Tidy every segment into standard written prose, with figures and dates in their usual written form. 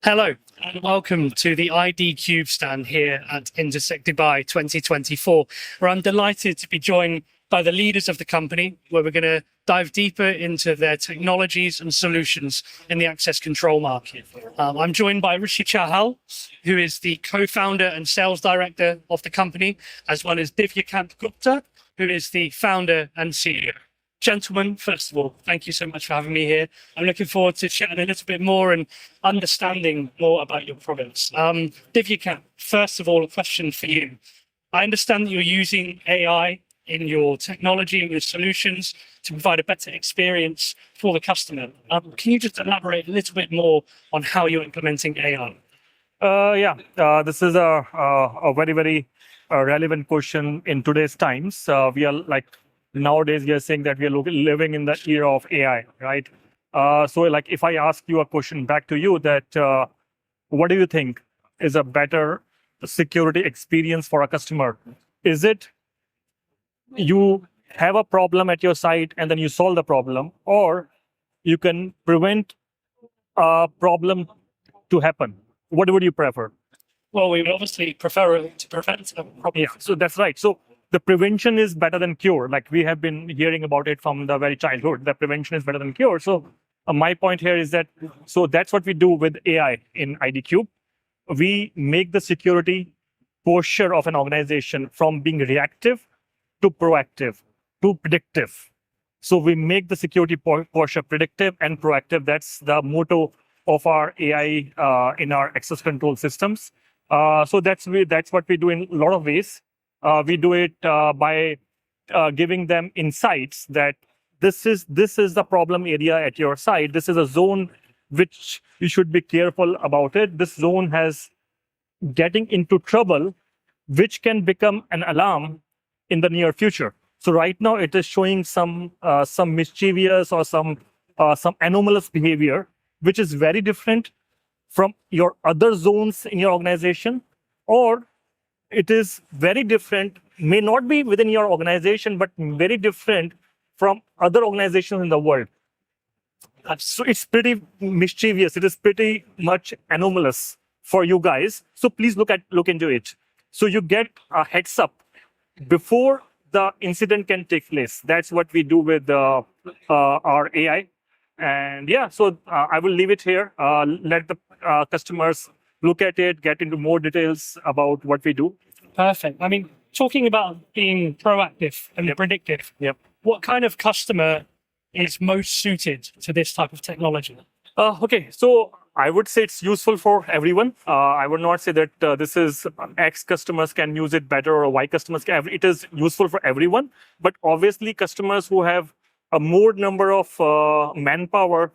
Hello and welcome to the IDCUBE stand here at Intersec Dubai 2024, where I'm delighted to be joined by the leaders of the company, where we're going to dive deeper into their technologies and solutions in the access control market. I'm joined by Rishi Chahal, who is the co-founder and sales director of the company, as well as Divyakant Gupta, who is the founder and CEO. Gentlemen, first of all, thank you so much for having me here. I'm looking forward to chatting a little bit more and understanding more about your products. Divyakant, first of all, a question for you. I understand that you're using AI in your technology and your solutions to provide a better experience for the customer. Can you just elaborate a little bit more on how you're implementing AI? This is a very relevant question in today's times. Nowadays, we are saying that we are living in the era of AI, right? If I ask you a question back to you, that what do you think is a better security experience for a customer? Is it you have a problem at your site and then you solve the problem, or you can prevent a problem to happen? What would you prefer? Well, we would obviously prefer to prevent a problem. Yeah, so that's right. So the prevention is better than cure. Like we have been hearing about it from the very childhood, that prevention is better than cure. So my point here is that, so that's what we do with AI in IDCUBE. We make the security posture of an organization from being reactive to proactive to predictive. So we make the security posture predictive and proactive. That's the motto of our AI in our access control systems. So that's what we do in a lot of ways. We do it by giving them insights that this is the problem area at your site. This is a zone which you should be careful about it. This zone has getting into trouble, which can become an alarm in the near future. So right now it is showing some mischievous or some anomalous behavior, which is very different from your other zones in your organization, or it is very different, may not be within your organization, but very different from other organizations in the world. So it's pretty mischievous. It is pretty much anomalous for you guys. So please look into it. So you get a heads up before the incident can take place. That's what we do with our AI. And yeah, so I will leave it here. Let the customers look at it, get into more details about what we do. Perfect. I mean, talking about being proactive and predictive, what kind of customer is most suited to this type of technology? Okay, so I would say it's useful for everyone. I would not say that this is X customers can use it better or Y customers can. It is useful for everyone. But obviously, customers who have a more number of manpower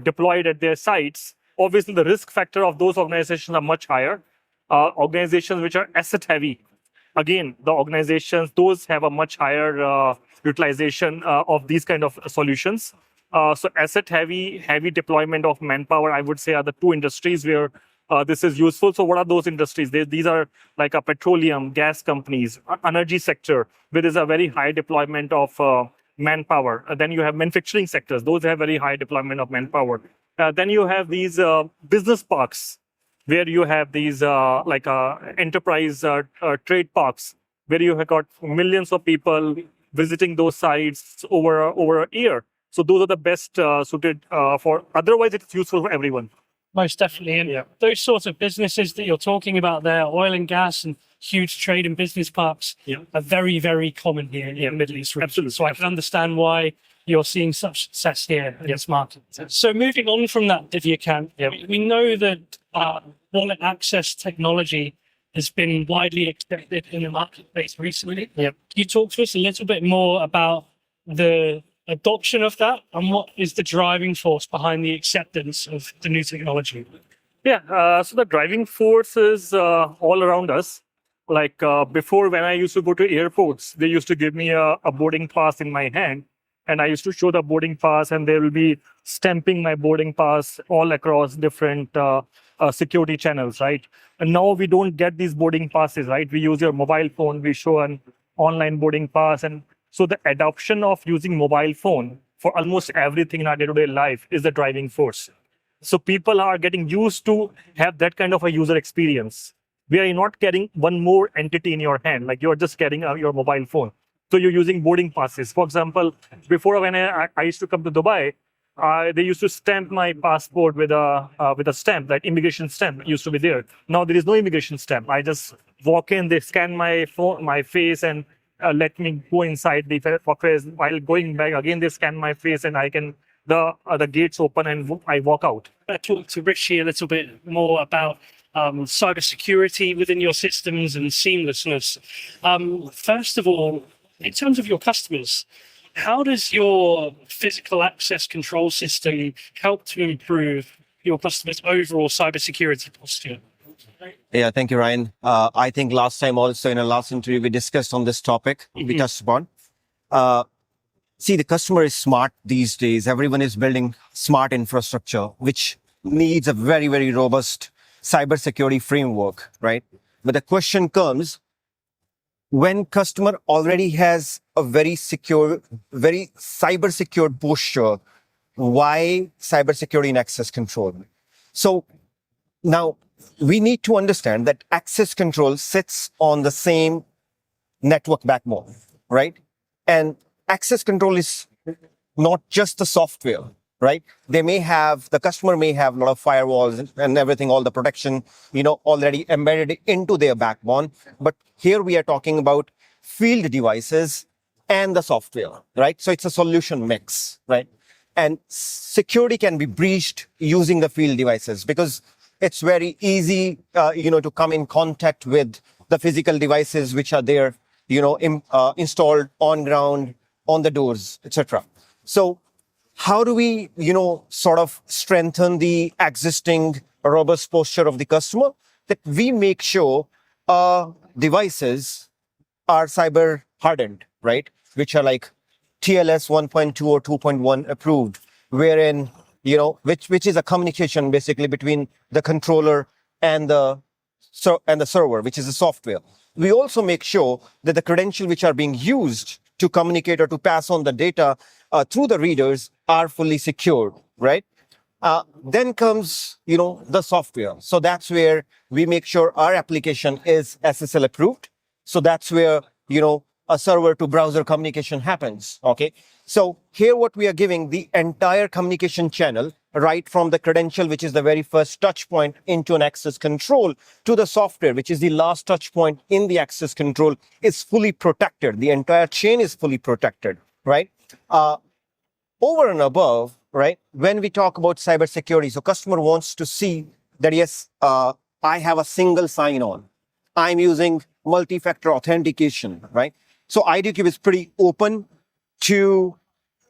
deployed at their sites, obviously the risk factor of those organizations are much higher. Organizations which are asset heavy, again, the organizations, those have a much higher utilization of these kind of solutions. So asset heavy deployment of manpower, I would say, are the two industries where this is useful. So what are those industries? These are like a petroleum, gas companies, energy sector, where there's a very high deployment of manpower. Then you have manufacturing sectors. Those have very high deployment of manpower. Then you have these business parks, where you have these enterprise trade parks, where you have got millions of people visiting those sites over a year. So those are the best suited for. Otherwise, it's useful for everyone. Most definitely. And those sorts of businesses that you're talking about there, oil and gas and huge trade and business parks, are very common here in the Middle East region. Absolutely. So I can understand why you're seeing such success here in this market. So moving on from that, Divyakant, we know that wallet access technology has been widely accepted in the marketplace recently. Can you talk to us a little bit more about the adoption of that and what is the driving force behind the acceptance of the new technology? So the driving force is all around us. Like before, when I used to go to airports, they used to give me a boarding pass in my hand, and I used to show the boarding pass, and they will be stamping my boarding pass all across different security channels, right? And now we don't get these boarding passes, right? We use your mobile phone, we show an online boarding pass. And so the adoption of using mobile phone for almost everything in our day-to-day life is the driving force. So people are getting used to have that kind of a user experience where you're not carrying one more entity in your hand, like you're just carrying your mobile phone. So you're using boarding passes. For example, before when I used to come to Dubai, they used to stamp my passport with a stamp, that immigration stamp used to be there. Now there is no immigration stamp. I just walk in, they scan my phone, my face, and let me go inside the office. While going back again, they scan my face, and the gates open and I walk out. I talk to Rishi a little bit more about cybersecurity within your systems and seamlessness. First of all, in terms of your customers, how does your physical access control system help to improve your customers' overall cybersecurity posture? Yeah, thank you, Ryan. I think last time also in a last interview, we discussed on this topic. We touched upon. See, the customer is smart these days. Everyone is building smart infrastructure, which needs a very, very robust cybersecurity framework, right? But the question comes, when customer already has a very secure, very cyber secured posture, why cybersecurity and access control? So now we need to understand that access control sits on the same network backbone, right? And access control is not just the software, right? The customer may have a lot of firewalls and everything, all the protection, already embedded into their backbone. But here we are talking about field devices and the software, right? So it's a solution mix, right? And security can be breached using the field devices because it's very easy, to come in contact with the physical devices which are there, installed on ground, on the doors, etc. So how do we, sort of strengthen the existing robust posture of the customer? That we make sure devices are cyber hardened, right? Which are like TLS 1.2 or 2.1 approved, wherein, which is a communication basically between the controller and the server, which is the software. We also make sure that the credentials which are being used to communicate or to pass on the data through the readers are fully secured, right? Then comes, the software. So that's where we make sure our application is SSL approved. So that's where, a server to browser communication happens, okay? So here what we are giving the entire communication channel, right from the credential, which is the very first touch point into an access control, to the software, which is the last touch point in the access control, is fully protected. The entire chain is fully protected, right? Over and above, right, when we talk about cybersecurity, so customer wants to see that, yes, I have a single sign-on. I'm using multi-factor authentication, right? So IDCUBE is pretty open to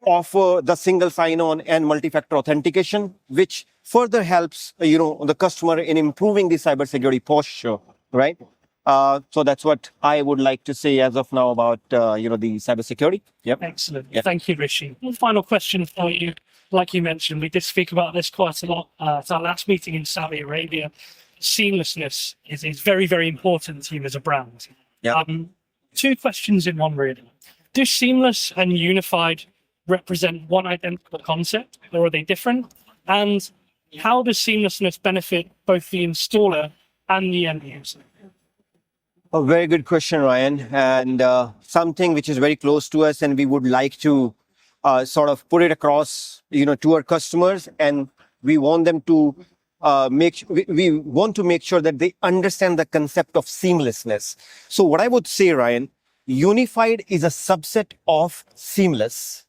offer the single sign-on and multi-factor authentication, which further helps, the customer in improving the cybersecurity posture, right? So that's what I would like to say as of now about, the cybersecurity. Yep. Excellent. Yeah. Thank you, Rishi. One final question for you. Like you mentioned, we did speak about this quite a lot at our last meeting in Saudi Arabia. Seamlessness is very, very important to you as a brand. Yeah. Two questions in one, really. Do seamless and unified represent one identical concept, or are they different? And how does seamlessness benefit both the installer and the end user? A very good question, Ryan, and something which is very close to us, and we would like to sort of put it across, to our customers, and we want them to we want to make sure that they understand the concept of seamlessness. So what I would say, Ryan, unified is a subset of seamless.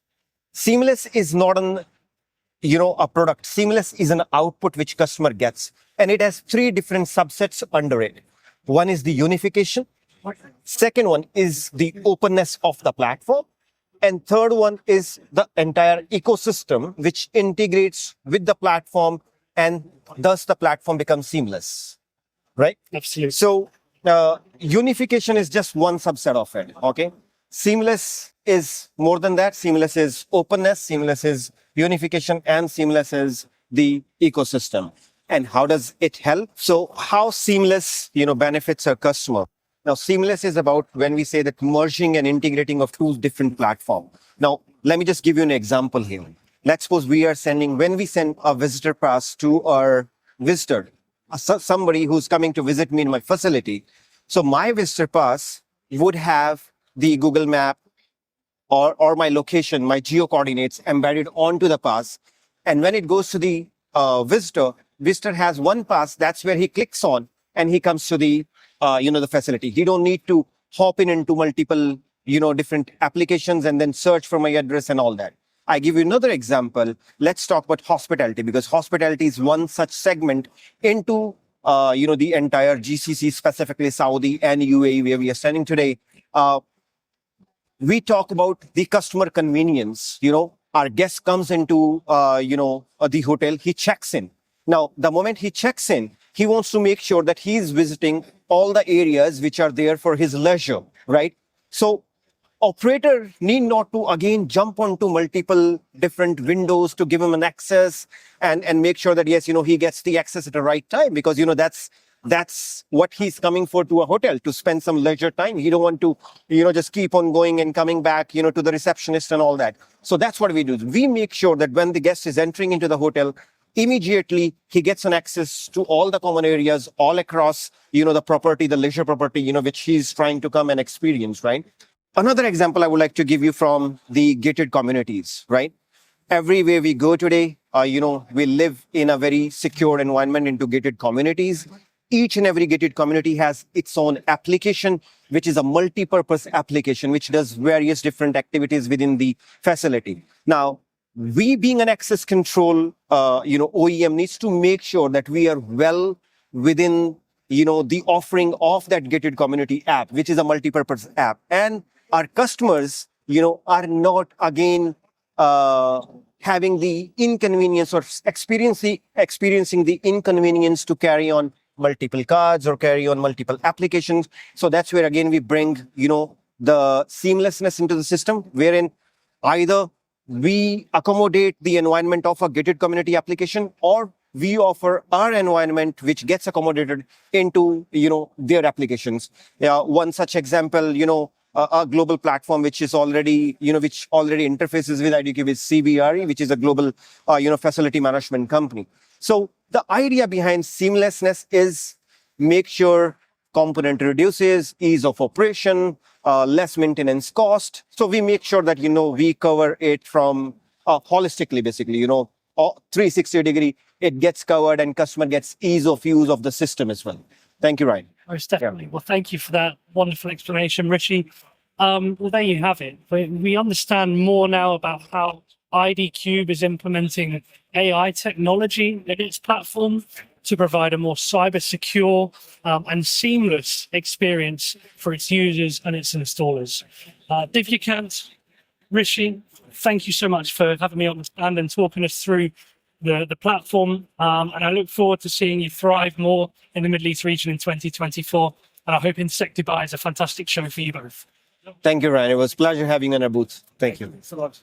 Seamless is not a product. Seamless is an output which customer gets, and it has three different subsets under it. One is the unification. Second one is the openness of the platform. And third one is the entire ecosystem, which integrates with the platform, and thus the platform becomes seamless, right? Absolutely. So unification is just one subset of it, okay? Seamless is more than that. Seamless is openness, seamless is unification, and seamless is the ecosystem. And how does it help? So how seamless, benefits our customer? Now, seamless is about when we say that merging and integrating of two different platforms. Now, let me just give you an example here. let's suppose when we send a visitor pass to our visitor, somebody who's coming to visit me in my facility. So my visitor pass would have the Google map or my location, my geo coordinates embedded onto the pass. And when it goes to the visitor has one pass. That's where he clicks on and he comes to the, the facility. He don't need to hop into multiple, different applications and then search for my address and all that. I give you another example. Let's talk about hospitality, because hospitality is one such segment into, the entire GCC, specifically Saudi and UAE, where we are standing today. We talk about the customer convenience. Our guest comes into, the hotel, he checks in. Now, the moment he checks in, he wants to make sure that he's visiting all the areas which are there for his leisure, right? So operator need not to again jump onto multiple different windows to give him an access and make sure that, yes, he gets the access at the right time, because, that's what he's coming for to a hotel, to spend some leisure time. He don't want to, just keep on going and coming back, to the receptionist and all that. So that's what we do. We make sure that when the guest is entering into the hotel, immediately he gets an access to all the common areas all across, the property, the leisure property, which he's trying to come and experience, right? Another example I would like to give you from the gated communities, right? Everywhere we go today, we live in a very secure environment into gated communities. Each and every gated community has its own application, which is a multi-purpose application, which does various different activities within the facility. Now, we being an access control, OEM needs to make sure that we are well within, the offering of that gated community app, which is a multi-purpose app. And our customers, are not again having the inconvenience or experiencing the inconvenience to carry on multiple cards or carry on multiple applications. So that's where again we bring, the seamlessness into the system, wherein either we accommodate the environment of a gated community application, or we offer our environment which gets accommodated into, their applications. One such example, a global platform which is already, which already interfaces with IDCUBE is CBRE, which is a global, facility management company. So the idea behind seamlessness is make sure component reduces, ease of operation, less maintenance cost. So we make sure that, we cover it from holistically, basically, 360 degree, it gets covered and customer gets ease of use of the system as well. Thank you, Ryan. Most definitely. Well, thank you for that wonderful explanation, Rishi. Well, there you have it. We understand more now about how IDCUBE is implementing AI technology in its platform to provide a more cyber secure and seamless experience for its users and its installers. Divyakant, Rishi, thank you so much for having me on the stand and talking us through the platform. And I look forward to seeing you thrive more in the Middle East region in 2024. And I hope Intersec Dubai is a fantastic show for you both. Thank you, Ryan. It was a pleasure having you on our booth. Thank you. Thanks a lot.